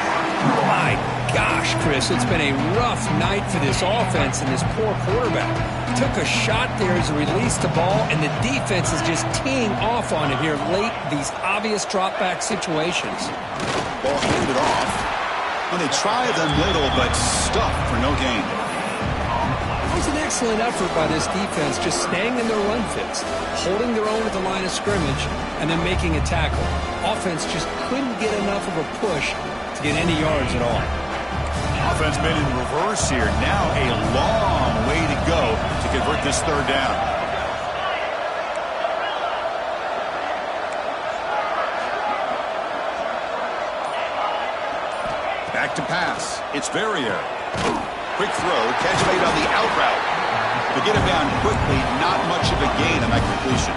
My gosh, Chris, it's been a rough night for this offense and this poor quarterback. He took a shot there as he released the ball, and the defense is just teeing off on it here late, these obvious drop-back situations. Ball handed off. And they try the middle, but stuffed for no gain. It was an excellent effort by this defense, just staying in their run fits, holding their own at the line of scrimmage, and then making a tackle. Offense just couldn't get enough of a push to get any yards at all. Offense made in reverse here. Now a long way to go to convert this third down. Back to pass. It's Verrier. Quick throw. Catch made on the out route. To get him down quickly, not much of a gain on that completion.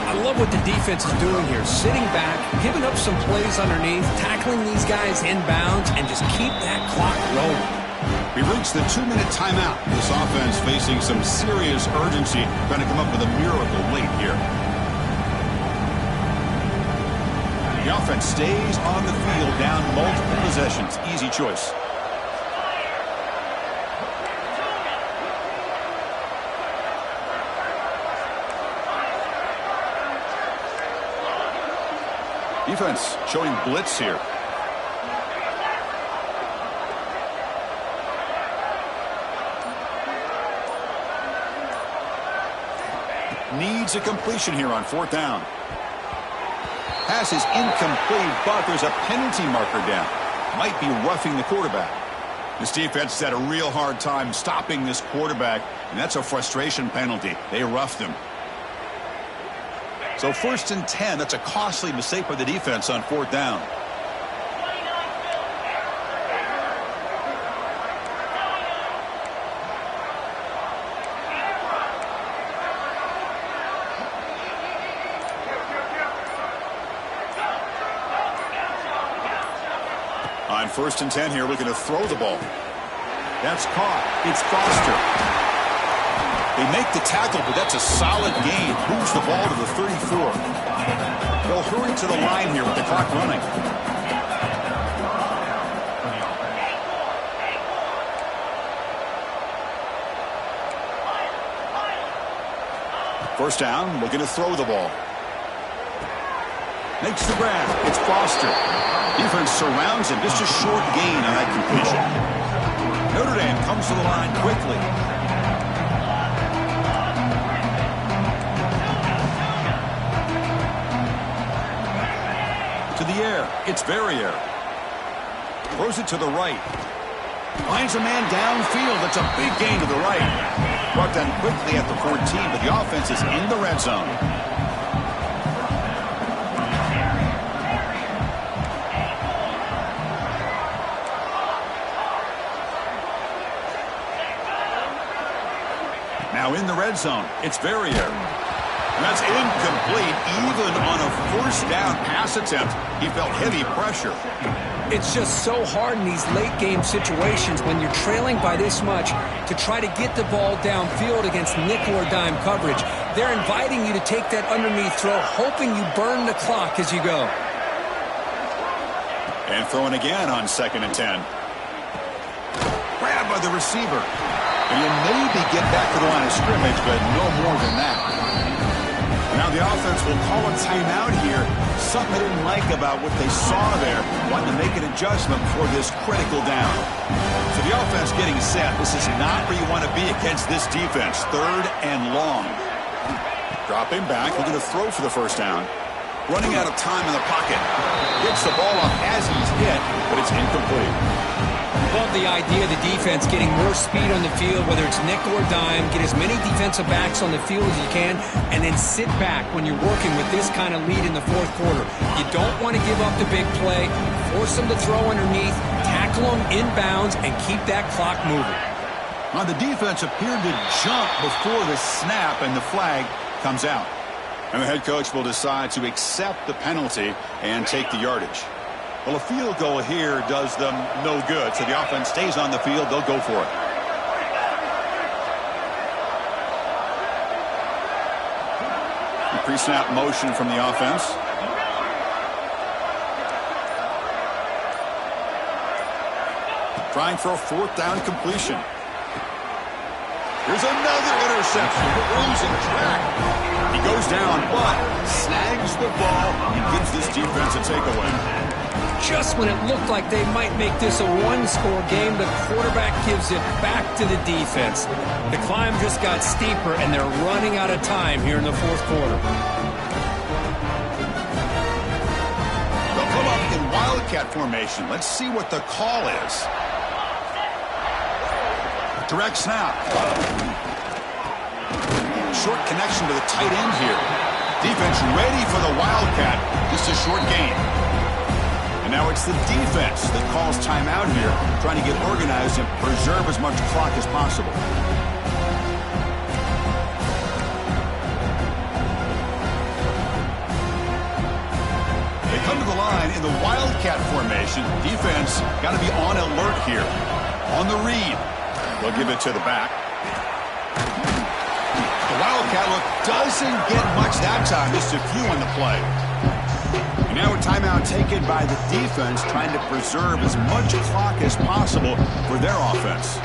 I love what the defense is doing here. Sitting back, giving up some plays underneath, tackling these guys inbounds, and just keep that clock rolling. We reached the 2-minute timeout. This offense facing some serious urgency, trying to come up with a miracle late here. The offense stays on the field, down multiple possessions. Easy choice. Defense showing blitz here. Needs a completion here on fourth down. Pass is incomplete, but there's a penalty marker down. Might be roughing the quarterback. This defense has had a real hard time stopping this quarterback, and that's a frustration penalty. They roughed him. So 1st and 10, that's a costly mistake by the defense on fourth down. On 1st and 10 here, looking to throw the ball. That's caught. It's Foster. They make the tackle, but that's a solid gain. Moves the ball to the 34. They'll hurry to the line here with the clock running. First down, looking to throw the ball. Makes the grab. It's Foster. Defense surrounds him. Just a short gain on that completion. Notre Dame comes to the line quickly. To the air. It's Verrier. Throws it to the right. Finds a man downfield. That's a big gain to the right. Brought down quickly at the 14, but the offense is in the red zone. Now in the red zone, it's Verrier. That's incomplete. Even on a first down pass attempt, he felt heavy pressure. It's just so hard in these late game situations when you're trailing by this much to try to get the ball downfield against nickel or dime coverage. They're inviting you to take that underneath throw, hoping you burn the clock as you go. And throwing again on 2nd and 10. Grabbed by the receiver. And you maybe get back to the line of scrimmage, but no more than that. Now the offense will call a timeout here. something they didn't like about what they saw there, wanting to make an adjustment before this critical down. So the offense getting set. This is not where you want to be against this defense. 3rd and long. Dropping back, looking to throw for the first down. Running out of time in the pocket. Gets the ball off as he's hit, but it's incomplete. Love the idea of the defense getting more speed on the field, whether it's nickel or dime. Get as many defensive backs on the field as you can, and then sit back when you're working with this kind of lead in the 4th quarter. You don't want to give up the big play. Force them to throw underneath, tackle them inbounds, and keep that clock moving. Now the defense appeared to jump before the snap, and the flag comes out. And the head coach will decide to accept the penalty and take the yardage. Well, a field goal here does them no good, so the offense stays on the field. They'll go for it. The pre-snap motion from the offense. Trying for a 4th down completion. Here's another interception. Losing track. He goes down, but snags the ball and gives this defense a takeaway. Just when it looked like they might make this a 1-score game, the quarterback gives it back to the defense. The climb just got steeper, and they're running out of time here in the 4th quarter. They'll come up in wildcat formation. Let's see what the call is. Direct snap. Short connection to the tight end here. Defense ready for the wildcat. Just a short gain. And now it's the defense that calls timeout here, trying to get organized and preserve as much clock as possible. They come to the line in the wildcat formation. Defense got to be on alert here. On the read. They'll give it to the back. The wildcat look doesn't get much that time. Just a few on the play. And now a timeout taken by the defense, trying to preserve as much clock as possible for their offense.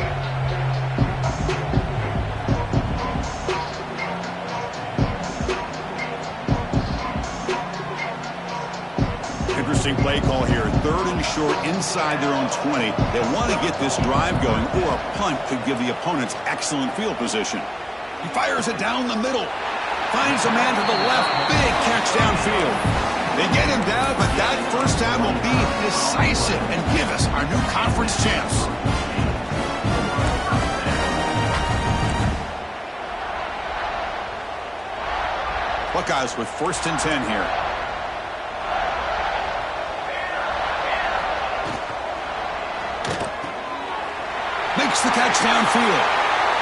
Interesting play call here. 3rd and short inside their own 20. They want to get this drive going, or a punt could give the opponents excellent field position. He fires it down the middle. Finds a man to the left. Big catch downfield. They get him down, but that first down will be decisive and give us our new conference chance. Buckeyes with 1st and 10 here. Makes the catch downfield.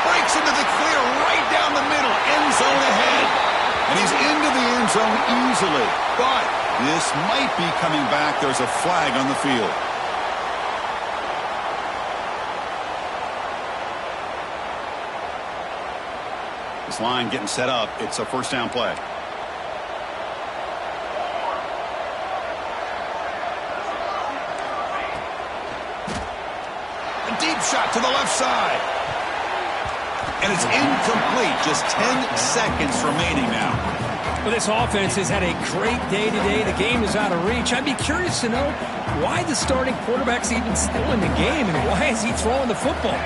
Breaks into the clear right down the middle. End zone ahead. And he's into the end zone easily. But this might be coming back. There's a flag on the field. This line getting set up. It's a 1st down play. Deep shot to the left side. And it's incomplete. Just 10 seconds remaining now. Well, this offense has had a great day today. The game is out of reach. I'd be curious to know why the starting quarterback's even still in the game, and why is he throwing the football?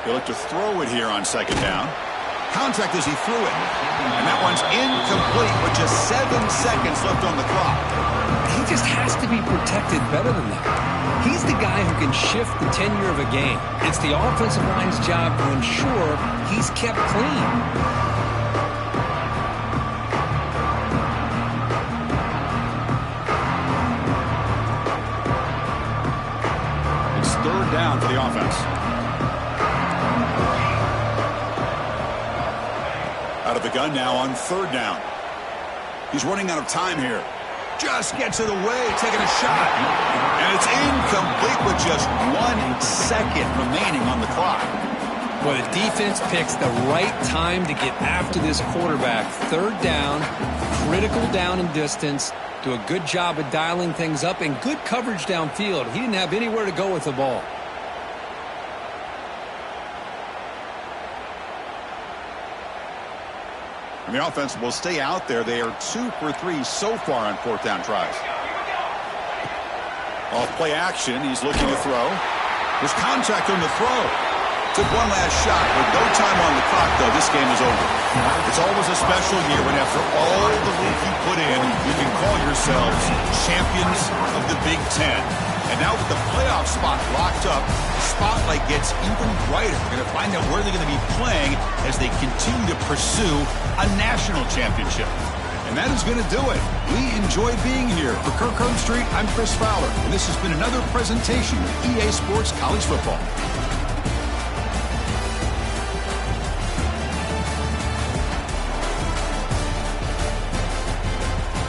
He'll look to throw it here on 2nd down. Contact as he threw it. And that one's incomplete with just 7 seconds left on the clock. He just has to be protected better than that. He's the guy who can shift the tenure of a game. It's the offensive line's job to ensure he's kept clean. It's 3rd down for the offense. Out of the gun now on 3rd down. He's running out of time here. Just gets it away, taking a shot. And it's incomplete with just 1 second remaining on the clock. Well, the defense picks the right time to get after this quarterback. 3rd down, critical down and distance. Do a good job of dialing things up, and good coverage downfield. He didn't have anywhere to go with the ball. And the offense will stay out there. They are 2 for 3 so far on 4th down tries. Off play action, he's looking to throw. There's contact on the throw. Took one last shot, with no time on the clock, though. This game is over. It's always a special year when after all the work you put in, you can call yourselves champions of the Big Ten. And now with the playoff spot locked up, the spotlight gets even brighter. We're going to find out where they're going to be playing as they continue to pursue a national championship. And that is going to do it. We enjoyed being here. For Kirk Street, I'm Chris Fowler, and this has been another presentation of EA Sports College Football.